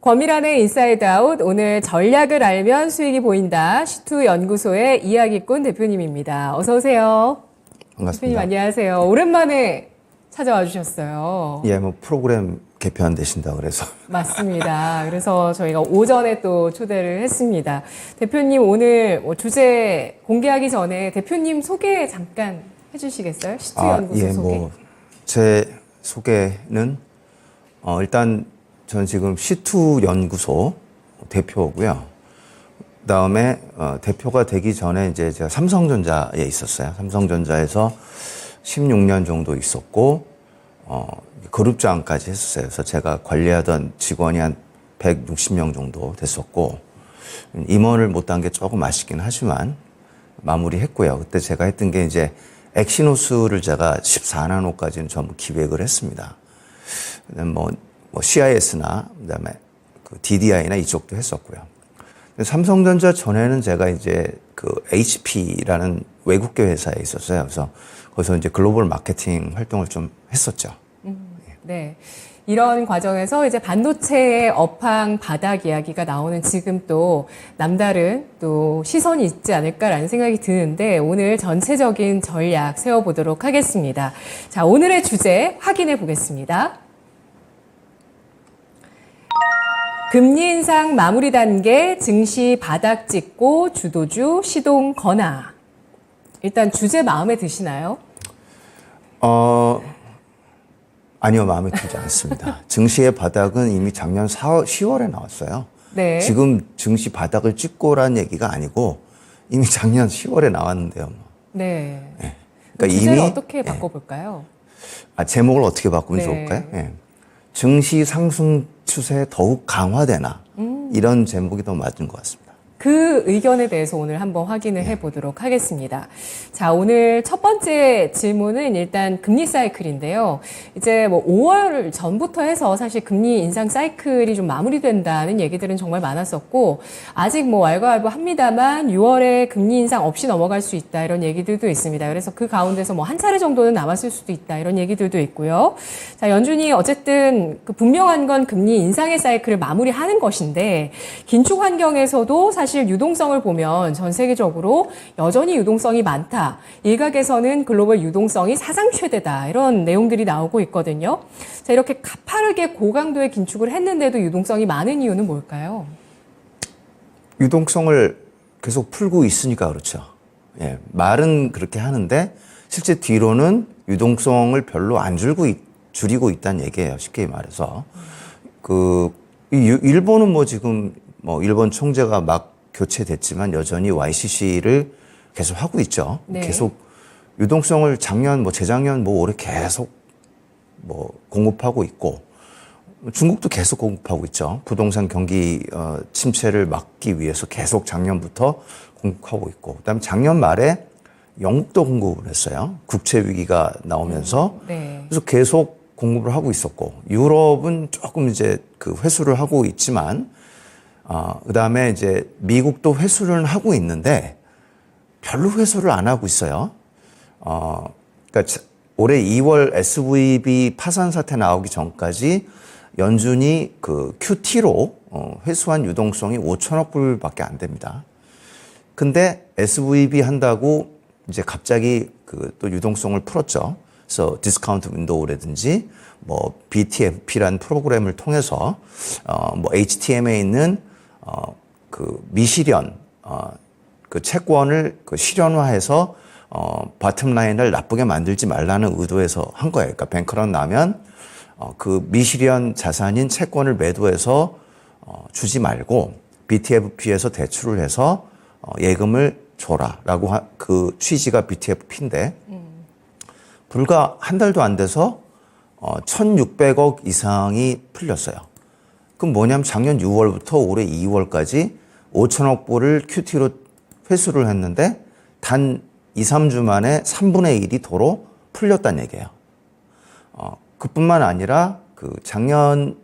권미란의 인사이드 아웃, 오늘 전략을 알면 수익이 보인다. C2 연구소의 이야기꾼 대표님입니다. 어서 오세요. 반갑습니다. 대표님 안녕하세요. 오랜만에 찾아와 주셨어요. 예, 뭐 프로그램 개편되신다 그래서. 맞습니다. 그래서 저희가 오전에 또 초대를 했습니다. 대표님 오늘 주제 공개하기 전에 대표님 소개 잠깐 해주시겠어요? C2 연구소 예, 소개. 뭐 제 소개는 일단 저는 지금 C2 연구소 대표고요. 그다음에 대표가 되기 전에 이제 제가 삼성전자에 있었어요. 삼성전자에서 16년 정도 있었고 그룹장까지 했었어요. 그래서 제가 관리하던 직원이 한 160명 정도 됐었고 임원을 못 딴 게 조금 아쉽긴 하지만 마무리했고요. 그때 제가 했던 게 이제 엑시노스를 제가 14나노까지는 전부 기획을 했습니다. 뭐 CIS나 그다음에 그 DDI나 이쪽도 했었고요. 삼성전자 전에는 제가 이제 그 HP라는 외국계 회사에 있었어요. 그래서 거기서 이제 글로벌 마케팅 활동을 좀 했었죠. 네. 이런 과정에서 이제 반도체의 업황 바닥 이야기가 나오는 지금 또 남다른 또 시선이 있지 않을까라는 생각이 드는데 오늘 전체적인 전략 세워보도록 하겠습니다. 자, 오늘의 주제 확인해 보겠습니다. 금리 인상 마무리 단계, 증시 바닥 찍고 주도주 시동 거나. 일단 주제 마음에 드시나요? 아니요, 마음에 들지 않습니다. 증시의 바닥은 이미 작년 10월에 나왔어요. 네. 지금 증시 바닥을 찍고라는 얘기가 아니고 이미 작년 10월에 나왔는데요. 네. 네. 그러니까 주제를 이미 어떻게 바꿔볼까요? 제목을 어떻게 바꾸면 네. 좋을까요? 네. 증시 상승 추세 더욱 강화되나 이런 제목이 더 맞은 것 같습니다. 그 의견에 대해서 오늘 한번 확인을 해보도록 하겠습니다. 자, 오늘 첫 번째 질문은 일단 금리 사이클인데요. 이제 뭐 5월 전부터 해서 사실 금리 인상 사이클이 좀 마무리된다는 얘기들은 정말 많았었고, 아직 뭐 왈가왈부합니다만 6월에 금리 인상 없이 넘어갈 수 있다 이런 얘기들도 있습니다. 그래서 그 가운데서 뭐 한 차례 정도는 남았을 수도 있다 이런 얘기들도 있고요. 자, 연준이 어쨌든 그 분명한 건 금리 인상의 사이클을 마무리하는 것인데, 긴축 환경에서도 사실 유동성을 보면 전 세계적으로 여전히 유동성이 많다. 일각에서는 글로벌 유동성이 사상 최대다. 이런 내용들이 나오고 있거든요. 자, 이렇게 가파르게 고강도의 긴축을 했는데도 유동성이 많은 이유는 뭘까요? 유동성을 계속 풀고 있으니까 그렇죠. 예, 말은 그렇게 하는데 실제 뒤로는 유동성을 별로 안 줄이고 있다는 얘기예요. 쉽게 말해서. 일본은 뭐 지금 일본 총재가 막 교체됐지만 여전히 YCC를 계속 하고 있죠. 네. 계속 유동성을 작년, 재작년, 올해 계속 공급하고 있고 중국도 계속 공급하고 있죠. 부동산 경기 침체를 막기 위해서 계속 작년부터 공급하고 있고 그다음에 작년 말에 영국도 공급을 했어요. 국채 위기가 나오면서 네. 그래서 계속 공급을 하고 있었고 유럽은 조금 이제 그 회수를 하고 있지만 그다음에 이제 미국도 회수를 하고 있는데 별로 회수를 안 하고 있어요. 그러니까 올해 2월 SVB 파산 사태 나오기 전까지 연준이 그 QT로 회수한 유동성이 5천억 불밖에 안 됩니다. 근데 SVB 한다고 이제 갑자기 또 유동성을 풀었죠. 그래서 디스카운트 윈도우라든지 BTFP라는 프로그램을 통해서 HTM에 있는 그 미실현 그 채권을 실현화해서 바텀 라인을 나쁘게 만들지 말라는 의도에서 한 거예요. 그러니까 뱅크런 나면 그 미실현 자산인 채권을 매도해서 주지 말고 BTFP에서 대출을 해서 예금을 줘라라고 그 취지가 BTFP인데 불과 한 달도 안 돼서 1,600억 이상이 풀렸어요. 그럼 뭐냐면 작년 6월부터 올해 2월까지 5천억 불을 QT로 회수를 했는데 단 2, 3주 만에 3분의 1이 도로 풀렸다는 얘기예요. 그뿐만 아니라 그 작년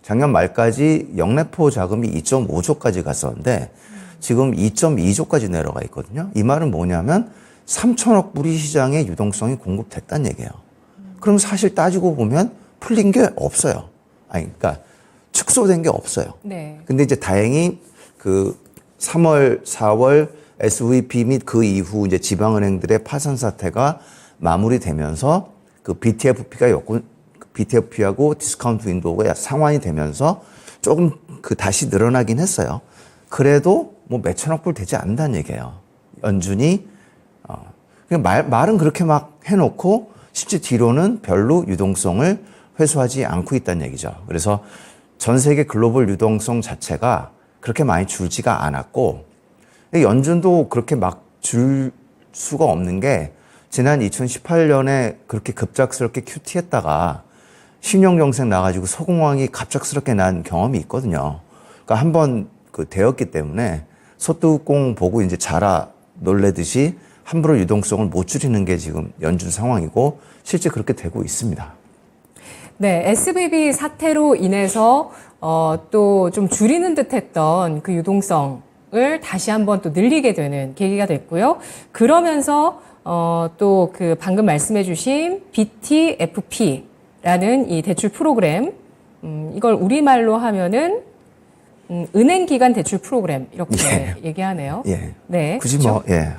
작년 말까지 영래포 자금이 2.5조까지 갔었는데 지금 2.2조까지 내려가 있거든요. 이 말은 뭐냐면 3천억 불이 시장에 유동성이 공급됐다는 얘기예요. 그럼 사실 따지고 보면 풀린 게 없어요. 아니, 그러니까 축소된 게 없어요. 네. 근데 이제 다행히 그 3월, 4월 SVP 및 그 이후 이제 지방은행들의 파산 사태가 마무리되면서 그 BTFP하고 디스카운트 윈도우가 상환이 되면서 조금 그 다시 늘어나긴 했어요. 그래도 뭐 몇천억 불 되지 않는다는 얘기예요. 연준이 그냥 말은 그렇게 막 해놓고 실제 뒤로는 별로 유동성을 회수하지 않고 있다는 얘기죠. 그래서 전 세계 글로벌 유동성 자체가 그렇게 많이 줄지가 않았고 연준도 그렇게 막 줄 수가 없는 게 지난 2018년에 그렇게 급작스럽게 QT했다가 신용정책 나가지고 소공황이 갑작스럽게 난 경험이 있거든요. 그러니까 한번 그 되었기 때문에 소뚜껑 보고 이제 자라 놀래듯이 함부로 유동성을 못 줄이는 게 지금 연준 상황이고 실제 그렇게 되고 있습니다. 네, SVB 사태로 인해서 또 좀 줄이는 듯했던 그 유동성을 다시 한번 또 늘리게 되는 계기가 됐고요. 그러면서 또 그 방금 말씀해주신 BTFP라는 이 대출 프로그램, 이걸 우리말로 하면은 은행기관 대출 프로그램 이렇게 예. 얘기하네요. 예. 네, 굳이 그렇죠? 뭐, 예.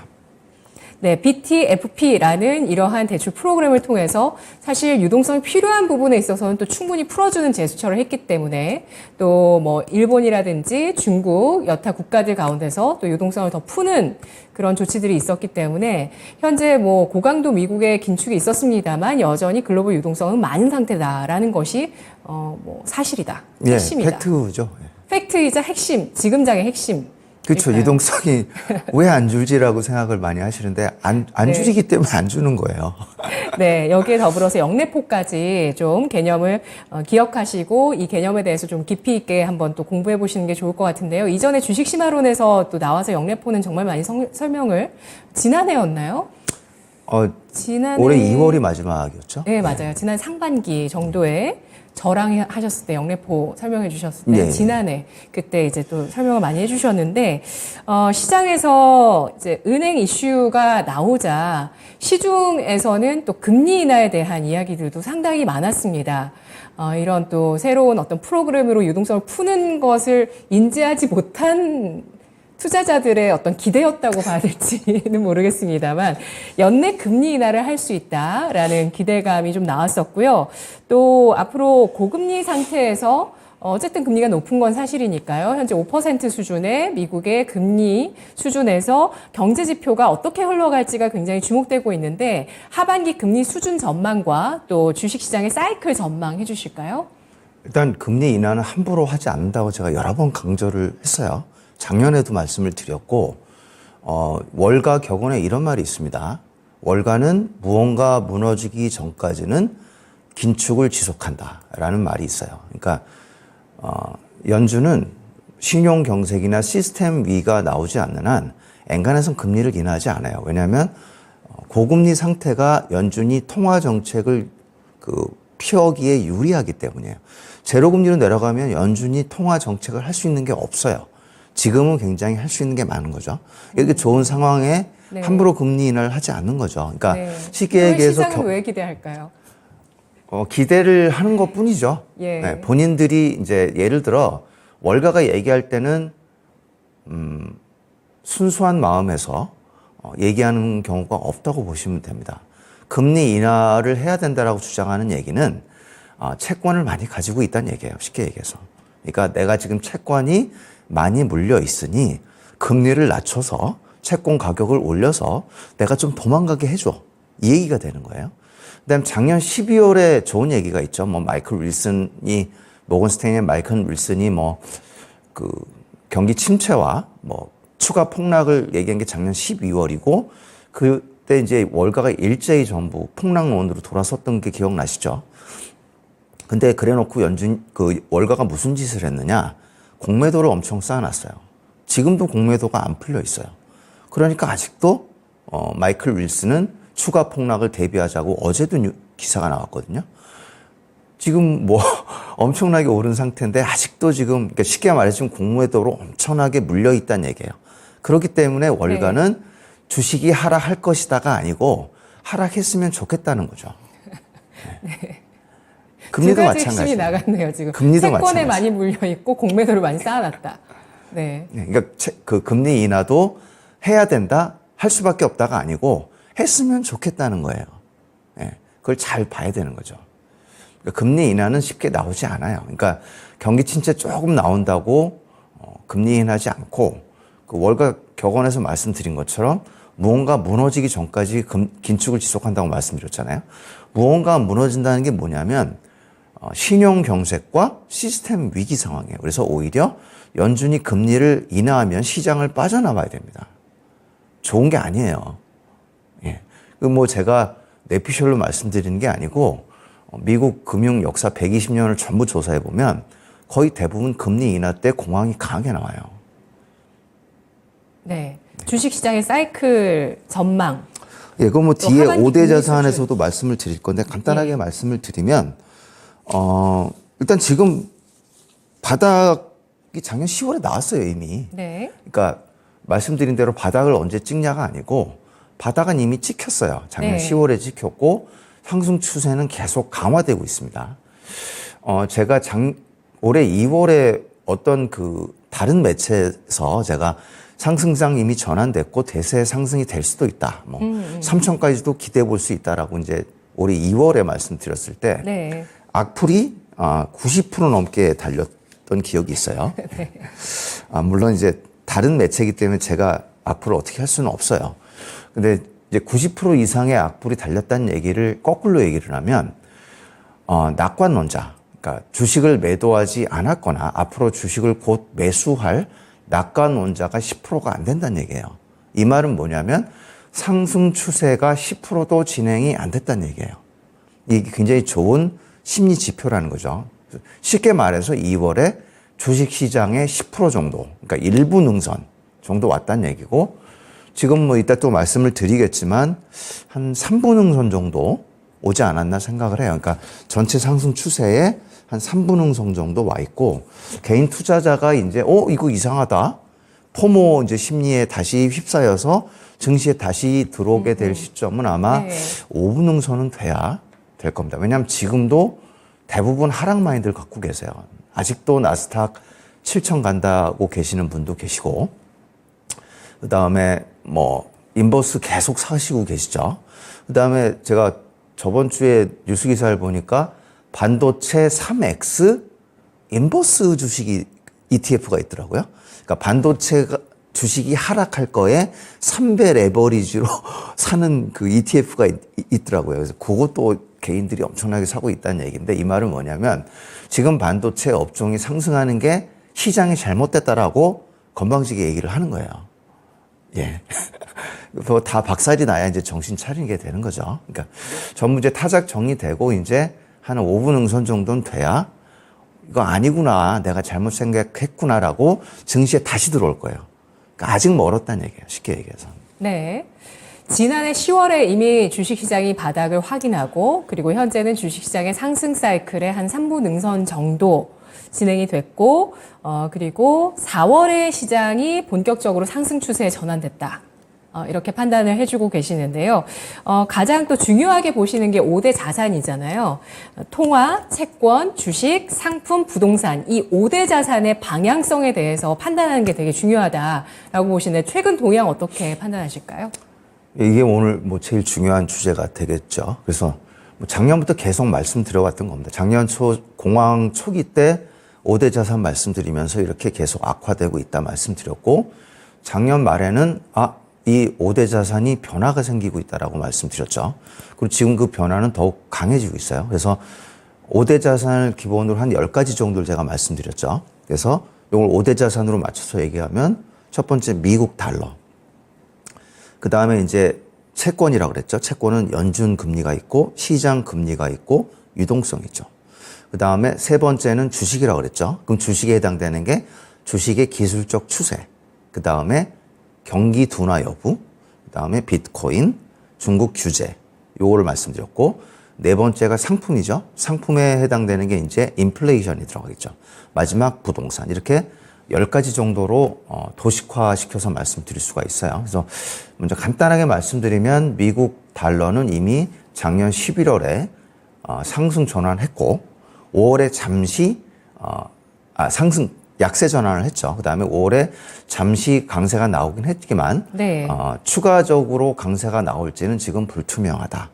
네, BTFP라는 이러한 대출 프로그램을 통해서 사실 유동성이 필요한 부분에 있어서는 또 충분히 풀어주는 제스처를 했기 때문에 또 뭐 일본이라든지 중국, 여타 국가들 가운데서 또 유동성을 더 푸는 그런 조치들이 있었기 때문에 현재 뭐 고강도 미국의 긴축이 있었습니다만 여전히 글로벌 유동성은 많은 상태다라는 것이 뭐 사실이다. 예, 핵심이다. 팩트죠. 예. 팩트이자 핵심, 지금장의 핵심. 그렇죠. 그러니까요. 유동성이 왜 안 줄지라고 생각을 많이 하시는데 안 네. 줄이기 때문에 안 주는 거예요. 네, 여기에 더불어서 영래포까지 좀 개념을 기억하시고 이 개념에 대해서 좀 깊이 있게 한번 또 공부해 보시는 게 좋을 것 같은데요. 이전에 주식심화론에서 또 나와서 영래포는 정말 많이 설명을 지난해였나요? 지난해 올해 2월이 마지막이었죠. 네, 맞아요. 지난 상반기 정도에 저랑 하셨을 때 영래포 설명해 주셨을 때 네. 지난해 그때 이제 또 설명을 많이 해주셨는데 시장에서 이제 은행 이슈가 나오자 시중에서는 또 금리 인하에 대한 이야기들도 상당히 많았습니다. 이런 또 새로운 어떤 프로그램으로 유동성을 푸는 것을 인지하지 못한 투자자들의 어떤 기대였다고 봐야 될지는 모르겠습니다만 연내 금리 인하를 할 수 있다라는 기대감이 좀 나왔었고요. 또 앞으로 고금리 상태에서 어쨌든 금리가 높은 건 사실이니까요. 현재 5% 수준의 미국의 금리 수준에서 경제 지표가 어떻게 흘러갈지가 굉장히 주목되고 있는데 하반기 금리 수준 전망과 또 주식시장의 사이클 전망해 주실까요? 일단 금리 인하는 함부로 하지 않는다고 제가 여러 번 강조를 했어요. 작년에도 말씀을 드렸고 월가 격언에 이런 말이 있습니다. 월가는 무언가 무너지기 전까지는 긴축을 지속한다라는 말이 있어요. 그러니까 연준은 신용 경색이나 시스템 위가 나오지 않는 한 엔간해선 금리를 인하하지 않아요. 왜냐하면 고금리 상태가 연준이 통화 정책을 피하기에 유리하기 때문이에요. 제로금리로 내려가면 연준이 통화 정책을 할 수 있는 게 없어요. 지금은 굉장히 할 수 있는 게 많은 거죠. 이렇게 좋은 상황에 네. 함부로 금리 인하를 하지 않는 거죠. 그러니까 네. 쉽게 얘기해서 시장은 왜 기대할까요? 기대를 하는 것 뿐이죠. 예. 네, 본인들이 이제 예를 들어 월가가 얘기할 때는 순수한 마음에서 얘기하는 경우가 없다고 보시면 됩니다. 금리 인하를 해야 된다라고 주장하는 얘기는 채권을 많이 가지고 있다는 얘기예요. 쉽게 얘기해서. 그러니까 내가 지금 채권이 많이 물려 있으니 금리를 낮춰서 채권 가격을 올려서 내가 좀 도망가게 해줘. 이 얘기가 되는 거예요. 그다음 작년 12월에 좋은 얘기가 있죠. 뭐 마이클 윌슨이 모건스테인의 마이클 윌슨이 경기 침체와 추가 폭락을 얘기한 게 작년 12월이고 그때 이제 월가가 일제히 전부 폭락론으로 돌아섰던 게 기억나시죠? 근데 그래놓고 월가가 무슨 짓을 했느냐? 공매도를 엄청 쌓아놨어요. 지금도 공매도가 안 풀려 있어요. 그러니까 아직도 마이클 윌슨은 추가 폭락을 대비하자고 어제도 기사가 나왔거든요. 지금 엄청나게 오른 상태인데 아직도 지금 그러니까 쉽게 말해서 지금 공매도로 엄청나게 물려 있다는 얘기예요. 그렇기 때문에 월가는 주식이 하락할 것이다가 아니고 하락했으면 좋겠다는 거죠. 네. 금리도 두 가지 마찬가지. 핵심이 나갔네요, 지금. 금리도 채권에 마찬가지. 많이 물려 있고 공매도를 많이 쌓아놨다. 네. 네, 그러니까 그 금리 인하도 해야 된다, 할 수밖에 없다가 아니고 했으면 좋겠다는 거예요. 네, 그걸 잘 봐야 되는 거죠. 그러니까 금리 인하는 쉽게 나오지 않아요. 그러니까 경기 침체 조금 나온다고 금리 인하지 않고 그 월가 격언에서 말씀드린 것처럼 무언가 무너지기 전까지 긴축을 지속한다고 말씀드렸잖아요. 무언가 무너진다는 게 뭐냐면 신용 경색과 시스템 위기 상황이에요. 그래서 오히려 연준이 금리를 인하하면 시장을 빠져나와야 됩니다. 좋은 게 아니에요. 예. 그 뭐 제가 내피셜로 말씀드리는 게 아니고 미국 금융 역사 120년을 전부 조사해 보면 거의 대부분 금리 인하 때 공황이 강하게 나와요. 네. 주식시장의 사이클 전망. 예, 그거 뭐 뒤에 하반기 5대 금리 자산에서도 말씀을 드릴 건데 간단하게 말씀을 드리면 일단 지금 바닥이 작년 10월에 나왔어요, 이미. 네. 그러니까 말씀드린 대로 바닥을 언제 찍냐가 아니고 바닥은 이미 찍혔어요. 작년 네. 10월에 찍혔고 상승 추세는 계속 강화되고 있습니다. 제가 올해 2월에 어떤 그 다른 매체에서 제가 상승장 이미 전환됐고 대세 상승이 될 수도 있다. 뭐 3천까지도 기대해 볼 수 있다라고 이제 올해 2월에 말씀드렸을 때 네. 악플이 90% 넘게 달렸던 기억이 있어요. 네. 물론 이제 다른 매체이기 때문에 제가 악플을 어떻게 할 수는 없어요. 근데 이제 90% 이상의 악플이 달렸다는 얘기를 거꾸로 얘기를 하면 낙관론자, 그러니까 주식을 매도하지 않았거나 앞으로 주식을 곧 매수할 낙관론자가 10%가 안 된다는 얘기예요. 이 말은 뭐냐면 상승 추세가 10%도 진행이 안 됐다는 얘기예요. 이게 굉장히 좋은 심리 지표라는 거죠. 쉽게 말해서 2월에 주식시장의 10% 정도, 그러니까 일부 능선 정도 왔다는 얘기고 지금 뭐 이따 또 말씀을 드리겠지만 한 3부 능선 정도 오지 않았나 생각을 해요. 그러니까 전체 상승 추세에 한 3부 능선 정도 와 있고 개인 투자자가 이제 이거 이상하다. 포모 이제 심리에 다시 휩싸여서 증시에 다시 들어오게 될 시점은 아마 네. 5부 능선은 돼야 될 겁니다. 왜냐하면 지금도 대부분 하락 마인드를 갖고 계세요. 아직도 나스닥 7천 간다고 계시는 분도 계시고 그다음에 뭐 인버스 계속 사시고 계시죠. 그다음에 제가 저번 주에 뉴스 기사를 보니까 반도체 3X 인버스 주식이 ETF가 있더라고요. 그러니까 반도체 주식이 하락할 거에 3배 레버리지로 사는 그 ETF가 있더라고요. 그래서 그것도 개인들이 엄청나게 사고 있다는 얘기인데 이 말은 뭐냐면 지금 반도체 업종이 상승하는 게 시장이 잘못됐다라고 건방지게 얘기를 하는 거예요. 예. 다 박살이 나야 이제 정신 차리게 되는 거죠. 그러니까 전부 이제 타작 정리되고 이제 한 5분 능선 정도는 돼야 이거 아니구나. 내가 잘못 생각했구나라고 증시에 다시 들어올 거예요. 그러니까 아직 멀었다는 얘기예요. 쉽게 얘기해서. 네. 지난해 10월에 이미 주식시장이 바닥을 확인하고 그리고 현재는 주식시장의 상승 사이클의 한 3부 능선 정도 진행이 됐고 그리고 4월에 시장이 본격적으로 상승 추세에 전환됐다. 이렇게 판단을 해주고 계시는데요. 가장 또 중요하게 보시는 게 5대 자산이잖아요. 통화, 채권, 주식, 상품, 부동산 이 5대 자산의 방향성에 대해서 판단하는 게 되게 중요하다라고 보시는데 최근 동향 어떻게 판단하실까요? 이게 오늘 뭐 제일 중요한 주제가 되겠죠. 그래서 뭐 작년부터 계속 말씀드려왔던 겁니다. 작년 공황 초기 때 5대 자산 말씀드리면서 이렇게 계속 악화되고 있다 말씀드렸고 작년 말에는 이 5대 자산이 변화가 생기고 있다라고 말씀드렸죠. 그리고 지금 그 변화는 더욱 강해지고 있어요. 그래서 5대 자산을 기본으로 한 10가지 정도를 제가 말씀드렸죠. 그래서 이걸 5대 자산으로 맞춰서 얘기하면 첫 번째 미국 달러. 그 다음에 이제 채권이라고 그랬죠. 채권은 연준 금리가 있고 시장 금리가 있고 유동성 있죠. 그 다음에 세 번째는 주식이라고 그랬죠. 그럼 주식에 해당되는 게 주식의 기술적 추세. 그 다음에 경기 둔화 여부. 그 다음에 비트코인, 중국 규제. 요거를 말씀드렸고 네 번째가 상품이죠. 상품에 해당되는 게 이제 인플레이션이 들어가겠죠. 마지막 부동산. 이렇게 10가지 정도로 도식화시켜서 말씀드릴 수가 있어요. 그래서 먼저 간단하게 말씀드리면 미국 달러는 이미 작년 11월에 상승 전환했고 5월에 잠시 상승 약세 전환을 했죠. 그다음에 5월에 잠시 강세가 나오긴 했지만 네. 추가적으로 강세가 나올지는 지금 불투명하다.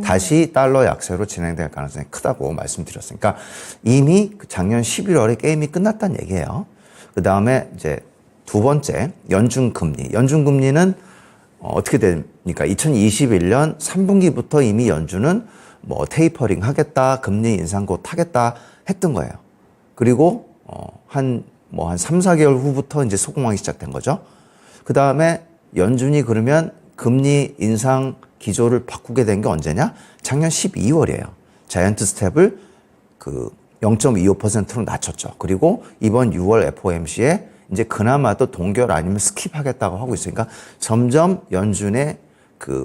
다시 달러 약세로 진행될 가능성이 크다고 말씀드렸으니까 이미 작년 11월에 게임이 끝났다는 얘기예요. 그다음에 이제 두 번째 연준금리. 연준금리는 어떻게 됩니까? 2021년 3분기부터 이미 연준은 뭐 테이퍼링 하겠다, 금리 인상 곧 하겠다 했던 거예요. 그리고 한 3, 4개월 후부터 이제 소공황이 시작된 거죠. 그 다음에 연준이 그러면 금리 인상 기조를 바꾸게 된 게 언제냐? 작년 12월이에요. 자이언트 스텝을 0.25%로 낮췄죠. 그리고 이번 6월 FOMC에 이제 그나마도 동결 아니면 스킵하겠다고 하고 있으니까 점점 연준의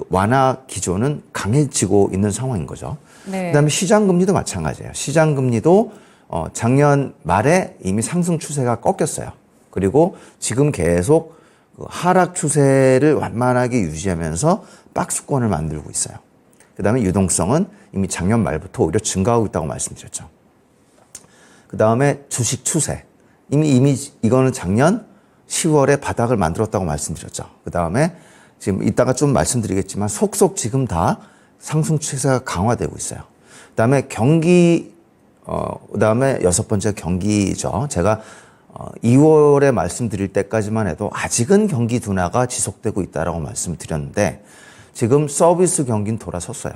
완화 기조는 강해지고 있는 상황인 거죠. 네. 그다음에 시장금리도 마찬가지예요. 시장금리도 작년 말에 이미 상승 추세가 꺾였어요. 그리고 지금 계속 하락 추세를 완만하게 유지하면서 박스권을 만들고 있어요. 그다음에 유동성은 이미 작년 말부터 오히려 증가하고 있다고 말씀드렸죠. 그다음에 주식 추세. 이미 이거는 작년 10월에 바닥을 만들었다고 말씀드렸죠. 그다음에 지금 이따가 좀 말씀드리겠지만 속속 지금 다 상승 추세가 강화되고 있어요. 그다음에 그다음에 여섯 번째 경기죠. 제가 2월에 말씀드릴 때까지만 해도 아직은 경기 둔화가 지속되고 있다라고 말씀드렸는데 지금 서비스 경기는 돌아섰어요.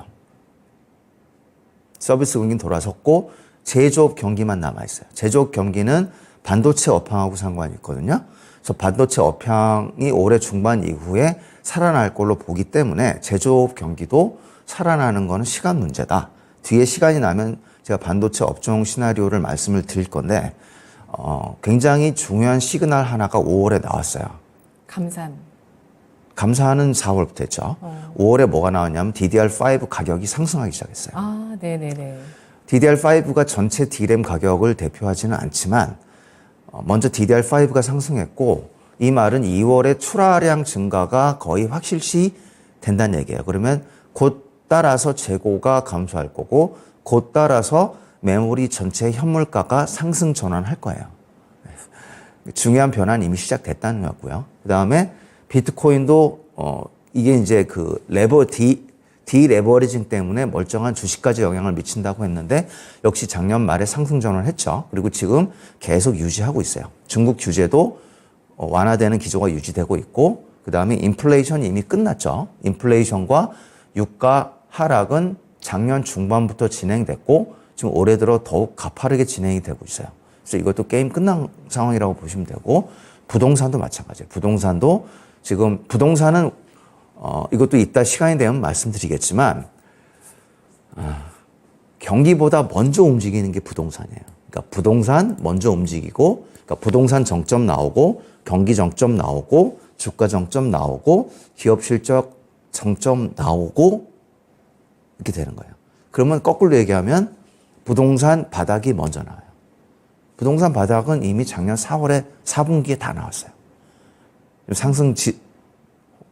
서비스 경기는 돌아섰고 제조업 경기만 남아있어요. 제조업 경기는 반도체 업황하고 상관이 있거든요. 그래서 반도체 업황이 올해 중반 이후에 살아날 걸로 보기 때문에 제조업 경기도 살아나는 거는 시간 문제다. 뒤에 시간이 나면 제가 반도체 업종 시나리오를 말씀을 드릴 건데 굉장히 중요한 시그널 하나가 5월에 나왔어요. 감사는 4월부터 했죠. 5월에 뭐가 나왔냐면 DDR5 가격이 상승하기 시작했어요. 아, 네네네. DDR5가 전체 D램 가격을 대표하지는 않지만 먼저 DDR5가 상승했고 이 말은 2월에 출하량 증가가 거의 확실시 된다는 얘기예요. 그러면 곧 따라서 재고가 감소할 거고 곧 따라서 메모리 전체 현물가가 상승 전환할 거예요. 중요한 변화는 이미 시작됐다는 거고요. 그 다음에 비트코인도 이게 이제 디레버리징 때문에 멀쩡한 주식까지 영향을 미친다고 했는데 역시 작년 말에 상승 전환을 했죠. 그리고 지금 계속 유지하고 있어요. 중국 규제도 완화되는 기조가 유지되고 있고 그 다음에 인플레이션이 이미 끝났죠. 인플레이션과 유가 하락은 작년 중반부터 진행됐고 지금 올해 들어 더욱 가파르게 진행이 되고 있어요. 그래서 이것도 게임 끝난 상황이라고 보시면 되고 부동산도 마찬가지예요. 부동산도 지금 부동산은 이것도 이따 시간이 되면 말씀드리겠지만 경기보다 먼저 움직이는 게 부동산이에요. 그러니까 부동산 먼저 움직이고 그러니까 부동산 정점 나오고 경기 정점 나오고 주가 정점 나오고 기업 실적 정점 나오고 이렇게 되는 거예요. 그러면 거꾸로 얘기하면 부동산 바닥이 먼저 나와요. 부동산 바닥은 이미 작년 4월에 4분기에 다 나왔어요. 상승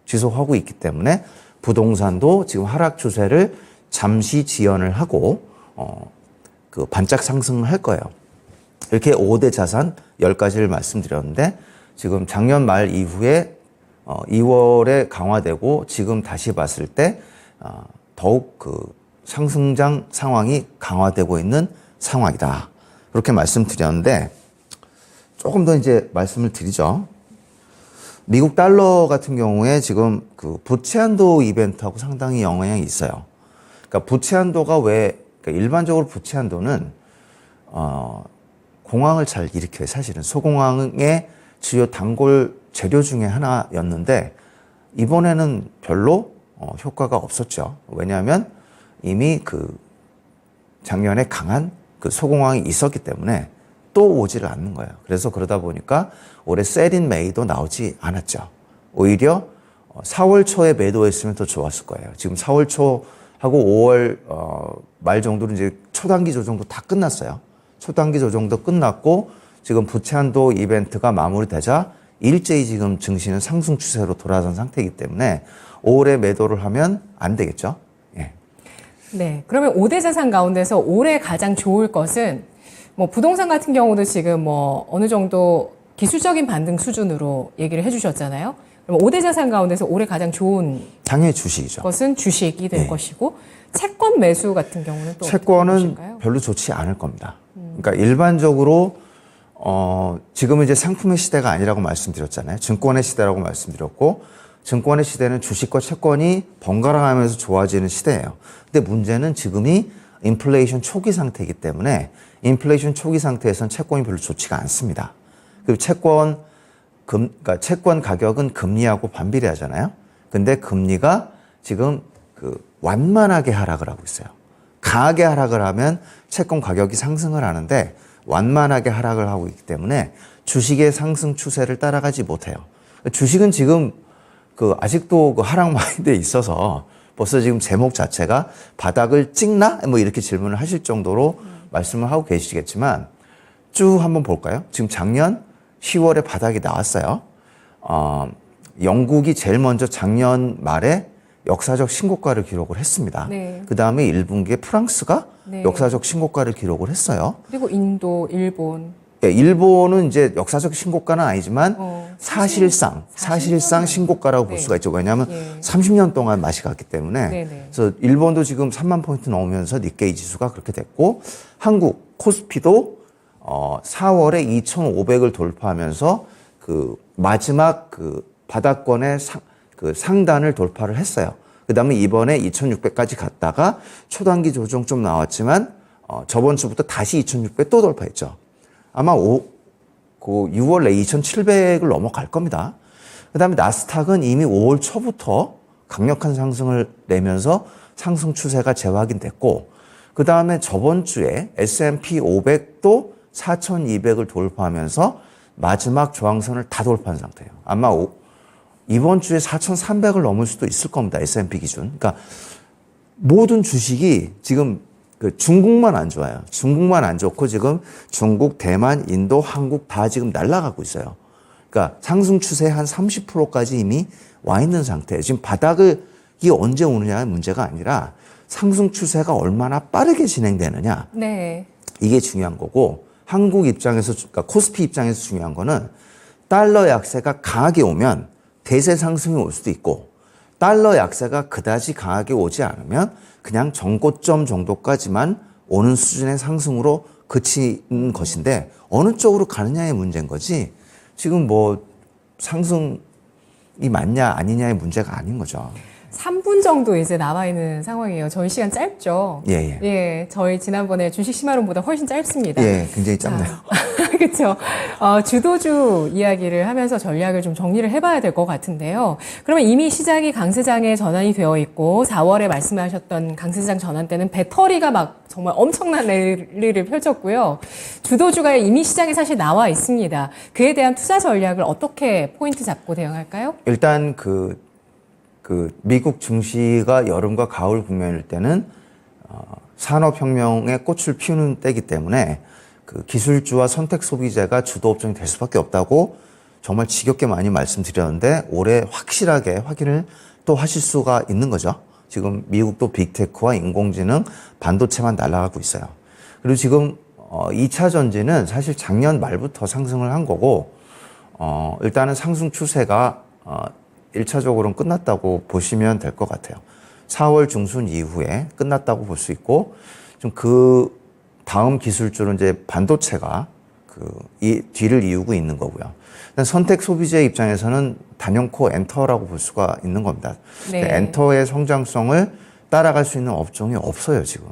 지속하고 있기 때문에 부동산도 지금 하락 추세를 잠시 지연을 하고 반짝 상승을 할 거예요. 이렇게 5대 자산 10가지를 말씀드렸는데 지금 작년 말 이후에 2월에 강화되고 지금 다시 봤을 때 더욱 상승장 상황이 강화되고 있는 상황이다. 그렇게 말씀드렸는데 조금 더 이제 말씀을 드리죠. 미국 달러 같은 경우에 지금 부채 한도 이벤트하고 상당히 영향이 있어요. 그러니까 부채 한도가 그러니까 일반적으로 부채 한도는 공황을 잘 일으켜요. 사실은 소공황의 주요 단골 재료 중에 하나였는데 이번에는 별로 효과가 없었죠. 왜냐하면 이미 작년에 강한 소공황이 있었기 때문에 또 오지를 않는 거예요. 그래서 그러다 보니까 올해 셀인 메이도 나오지 않았죠. 오히려 4월 초에 매도했으면 더 좋았을 거예요. 지금 4월 초 하고 5월 말 정도로 이제 초단기 조정도 다 끝났어요. 초단기 조정도 끝났고 지금 부채한도 이벤트가 마무리되자 일제히 지금 증시는 상승 추세로 돌아선 상태이기 때문에 5월에 매도를 하면 안 되겠죠. 예. 네. 그러면 5대 자산 가운데서 올해 가장 좋을 것은 뭐 부동산 같은 경우도 지금 뭐 어느 정도 기술적인 반등 수준으로 얘기를 해주셨잖아요. 그럼 5대 자산 가운데서 올해 가장 좋은 당연히 주식이죠. 것은 주식이 될 것이고 채권 매수 같은 경우는 또 채권은 어떻게 보실까요? 별로 좋지 않을 겁니다. 그러니까 일반적으로 지금은 이제 상품의 시대가 아니라고 말씀드렸잖아요. 증권의 시대라고 말씀드렸고 증권의 시대는 주식과 채권이 번갈아가면서 좋아지는 시대예요. 근데 문제는 지금이 인플레이션 초기 상태이기 때문에 인플레이션 초기 상태에서는 채권이 별로 좋지가 않습니다. 그리고 그러니까 채권 가격은 금리하고 반비례하잖아요. 근데 금리가 지금 완만하게 하락을 하고 있어요. 강하게 하락을 하면 채권 가격이 상승을 하는데 완만하게 하락을 하고 있기 때문에 주식의 상승 추세를 따라가지 못해요. 주식은 지금 아직도 하락 마인드에 있어서 벌써 지금 제목 자체가 바닥을 찍나? 뭐 이렇게 질문을 하실 정도로 말씀을 하고 계시겠지만 쭉 한번 볼까요? 지금 작년 10월에 바닥이 나왔어요. 영국이 제일 먼저 작년 말에 역사적 신고가를 기록을 했습니다. 네. 그 다음에 1분기에 프랑스가 네. 역사적 신고가를 기록을 했어요. 그리고 인도, 일본. 예, 일본은 이제 역사적 신고가는 아니지만 사실상 신고가라고 볼 네. 수가 있죠. 왜냐하면 예. 30년 동안 맛이 갔기 때문에. 네네. 그래서 일본도 지금 3만 포인트 넘으면서 니케이 지수가 그렇게 됐고 한국 코스피도 4월에 2,500을 돌파하면서 마지막 바닥권의 상단을 돌파를 했어요. 그 다음에 이번에 2,600까지 갔다가 초단기 조정 좀 나왔지만 저번 주부터 다시 2,600 또 돌파했죠. 아마 6월 내 2,700을 넘어갈 겁니다. 그 다음에 나스닥은 이미 5월 초부터 강력한 상승을 내면서 상승 추세가 재확인됐고 그 다음에 저번 주에 S&P 500도 4,200을 돌파하면서 마지막 저항선을 다 돌파한 상태예요. 아마 이번 주에 4,300을 넘을 수도 있을 겁니다. S&P 기준. 그러니까 모든 주식이 지금 중국만 안 좋아요. 중국만 안 좋고 지금 중국, 대만, 인도, 한국 다 지금 날아가고 있어요. 그러니까 상승 추세 한 30%까지 이미 와 있는 상태예요. 지금 바닥이 언제 오느냐의 문제가 아니라 상승 추세가 얼마나 빠르게 진행되느냐. 네. 이게 중요한 거고 한국 입장에서 그러니까 코스피 입장에서 중요한 거는 달러 약세가 강하게 오면 대세 상승이 올 수도 있고 달러 약세가 그다지 강하게 오지 않으면 그냥 정고점 정도까지만 오는 수준의 상승으로 그치는 것인데 어느 쪽으로 가느냐의 문제인 거지 지금 뭐 상승이 맞냐 아니냐의 문제가 아닌 거죠. 3분 정도 이제 남아 있는 상황이에요. 저희 시간 짧죠? 예. 예, 저희 지난번에 주식 심화론보다 훨씬 짧습니다. 예, 굉장히 짧네요. 그렇죠. 주도주 이야기를 하면서 전략을 좀 정리를 해봐야 될 것 같은데요. 그러면 이미 시장이 강세장에 전환이 되어 있고 4월에 말씀하셨던 강세장 전환 때는 배터리가 막 정말 엄청난 랠리를 펼쳤고요. 주도주가 이미 시장에 사실 나와 있습니다. 그에 대한 투자 전략을 어떻게 포인트 잡고 대응할까요? 일단 미국 증시가 여름과 가을 국면일 때는 산업혁명의 꽃을 피우는 때이기 때문에 기술주와 선택 소비재가 주도 업종이 될 수밖에 없다고 정말 지겹게 많이 말씀드렸는데 올해 확실하게 확인을 또 하실 수가 있는 거죠. 지금 미국도 빅테크와 인공지능, 반도체만 날아가고 있어요. 그리고 지금 2차 전지는 사실 작년 말부터 상승을 한 거고 일단은 상승 추세가 1차적으로는 끝났다고 보시면 될 것 같아요. 4월 중순 이후에 끝났다고 볼 수 있고 좀 다음 기술주는 이제 반도체가 이 뒤를 이루고 있는 거고요. 선택 소비재 입장에서는 단연코 엔터라고 볼 수가 있는 겁니다. 네. 엔터의 성장성을 따라갈 수 있는 업종이 없어요, 지금.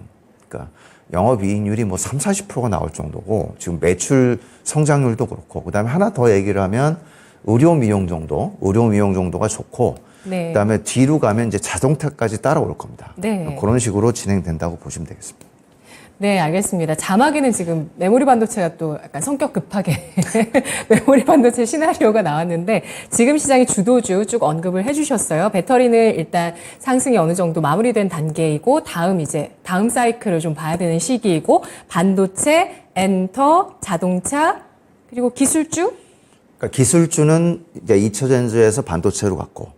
그러니까 영업이익률이 뭐 30-40%가 나올 정도고 지금 매출 성장률도 그렇고 그다음에 하나 더 얘기를 하면 의료 미용 정도가 좋고 네. 그다음에 뒤로 가면 이제 자동차까지 따라올 겁니다. 네. 그런 식으로 진행된다고 보시면 되겠습니다. 네, 알겠습니다. 자막에는 지금 메모리 반도체가 또 약간 성격 급하게 메모리 반도체 시나리오가 나왔는데 지금 시장의 주도주 쭉 언급을 해주셨어요. 배터리는 일단 상승이 어느 정도 마무리된 단계이고 다음 사이클을 좀 봐야 되는 시기이고 반도체, 엔터, 자동차 그리고 기술주 그러니까 기술주는 이제 2차 전지에서 반도체로 갔고,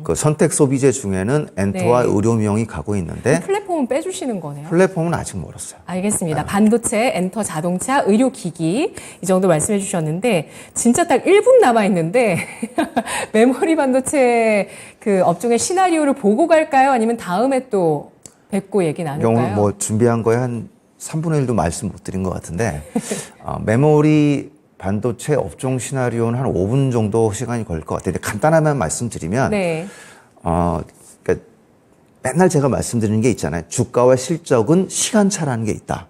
그 선택 소비재 중에는 엔터와 네. 의료미용이 가고 있는데 플랫폼은 빼주시는 거네요. 플랫폼은 아직 멀었어요. 알겠습니다. 반도체, 엔터, 자동차, 의료기기 이 정도 말씀해 주셨는데 진짜 딱 1분 남아 있는데 메모리 반도체 그 업종의 시나리오를 보고 갈까요? 아니면 다음에 또 뵙고 얘기 나눌까요? 오늘 뭐 준비한 거에 한 3분의 1도 말씀 못 드린 것 같은데 메모리 반도체 업종 시나리오는 한 5분 정도 시간이 걸릴 것 같아요. 간단하면 말씀드리면 네. 그러니까 맨날 제가 말씀드리는 게 있잖아요. 주가와 실적은 시간차라는 게 있다.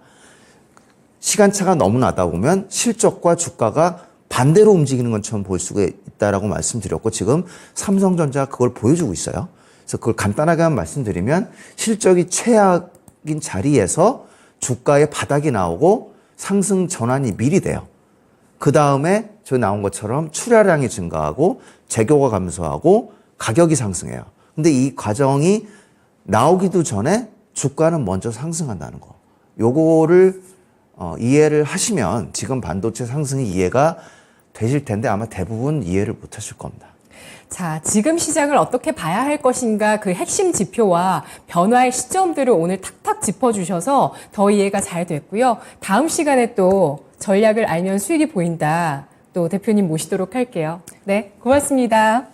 시간차가 너무 나다 보면 실적과 주가가 반대로 움직이는 것처럼 보일 수가 있다라고 말씀드렸고 지금 삼성전자가 그걸 보여주고 있어요. 그래서 그걸 간단하게 말씀드리면 실적이 최악인 자리에서 주가의 바닥이 나오고 상승 전환이 미리 돼요. 그 다음에 저 나온 것처럼 출하량이 증가하고 재고가 감소하고 가격이 상승해요. 근데 이 과정이 나오기도 전에 주가는 먼저 상승한다는 거. 요거를 이해를 하시면 지금 반도체 상승이 이해가 되실 텐데 아마 대부분 이해를 못 하실 겁니다. 자, 지금 시장을 어떻게 봐야 할 것인가 그 핵심 지표와 변화의 시점들을 오늘 탁탁 짚어주셔서 더 이해가 잘 됐고요. 다음 시간에 또 전략을 알면 수익이 보인다. 또 대표님 모시도록 할게요. 네, 고맙습니다.